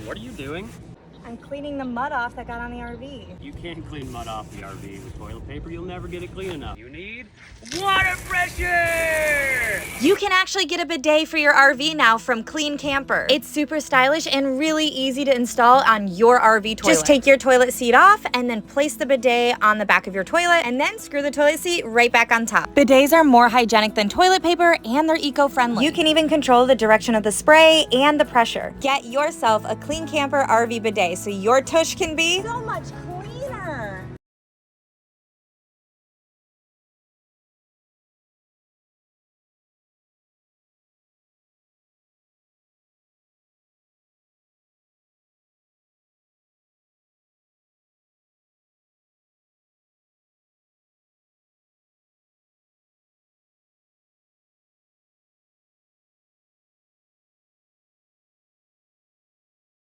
What are you doing? I'm cleaning the mud off that got on the RV. You can't clean mud off the RV with toilet paper. You'll never get it clean enough. You need water pressure! You can actually get a bidet for your RV now from Clean Camper. It's super stylish and really easy to install on your RV toilet. Just take your toilet seat off and then place the bidet on the back of your toilet and then screw the toilet seat right back on top. Bidets are more hygienic than toilet paper and they're eco-friendly. You can even control the direction of the spray and the pressure. Get yourself a Clean Camper RV bidet so your tush can be So much cleaner.